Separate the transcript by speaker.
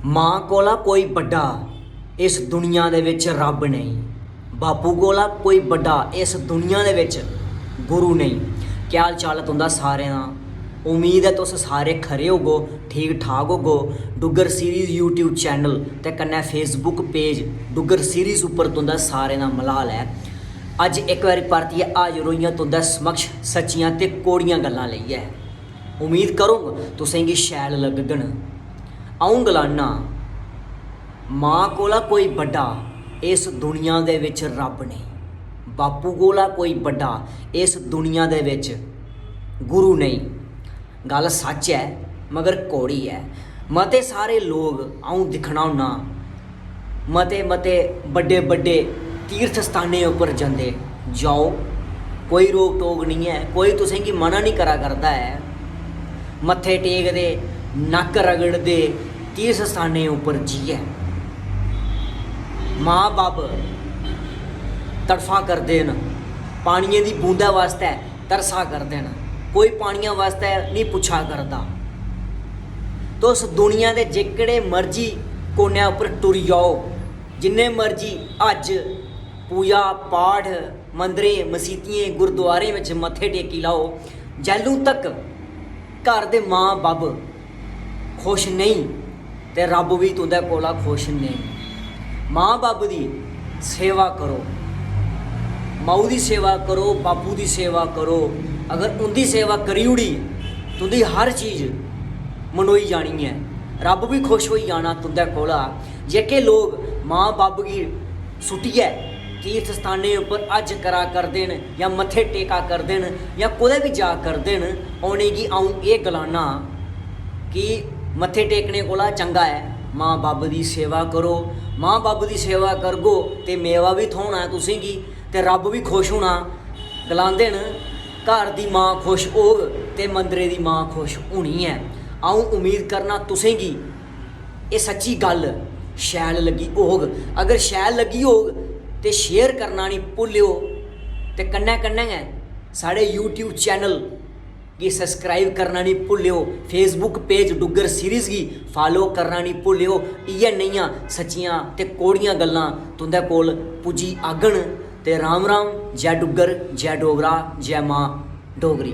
Speaker 1: मां कोला कोई बड़ा इस दुनिया दे विच रब नहीं, बापू कोला कोई बड़ा इस दुनिया दे विच गुरु नहीं। क्या हाल चाल है तुंदा सारें दा? उम्मीद है तुस सारे खरे होगो, ठीक ठाक होगो। डुग्गर सीरीज़ यूट्यूब चैनल ते कन्नै फेसबुक पेज डुग्गर सीरीज़ उपर तुंदा सारें दा मलाल है। अज एक बारी परतियै हाजिर होइयां तुंदे समक्ष सच्चियां ते कोड़ियां गल्लां लेइयै। उम्मीद करूंगा तुसेंगी शैल लगगन। अऊं गलाना मां कोला कोई बड़ा इस दुनिया दे विच रब नहीं, बापू कोला कोई बड़ा इस दुनिया दे विच गुरु नहीं। गल सच है मगर कौड़ी है। मते सारे लोग अऊं दिखना होन्ना मते मते बड़े बड़े तीर्थ स्थानें उपर जंदे, जाओ कोई रोक टोक नहीं है, कोई तुसेंगी मना नहीं करा करदा है। मत्थे टेकदे, नक्क रगड़दे, तीर्थ स्थानें उपर जाइयै माँ बब्ब तड़फा करदे न, पानिये दी बूंदा वास्ते तरसा करदे न, कोई पानिया वास्ते नहीं पुच्छा करदा। तुस दुनिया दे जेकड़े मर्जी कोने उपर टुरी जाओ, जिन्ने मर्जी अज पूजा पाठ मंदरें मसीतियें गुरुद्वारें विच मत्थे टेकी लाओ, जैलूं तक घर दे माँ बब्ब खुश नहीं ते रब भी तुंदे कोला खुश नहीं। माँ बब्ब दी सेवा करो, माऊ दी सेवा करो, बापू दी सेवा करो। अगर उनकी सेवा करी उड़ी तुंदी हर चीज़ मनोई जानी है, रब भी खुश हो जाना तुंदे कोला। जेके लोग माँ बब्ब गी सुटियै तीर्थ स्थानें उपर अज करा करदे न या मत्थे टेका करदे न या कुदै भी जा करदे न, उनेंगी अऊं ये गलाना कि मत्थे टेकने कोला चंगा है माँ बब्ब दी सेवा करो। माँ बब्ब दी सेवा करगो ते मेवा भी थोना है तुसेंगी ते रब भी खुश होना। गलांदे न घर दी माँ खुश होग ते मंदरे दी माँ खुश होनी है। अऊं उम्मीद करना तुसेंगी ये सच्ची गल शैल लगी होग। अगर शैल लगी होग ते शेयर करना नहीं भुल्लियो ते कन्नै कन्नै गै साढ़े यूट्यूब चैनल गी सब्सक्राइब करना नहीं भुल्लियो, फेसबुक पेज डुग्गर सीरीज़ गी फॉलो करना नहीं भुल्लियो। इ'यै नेहियां सच्चियां ते कोड़ियां गल्लां तुंदे कोल पुज्जी आगन। ते राम राम, जय डुग्गर, जय डोगरा, जय मां डोगरी।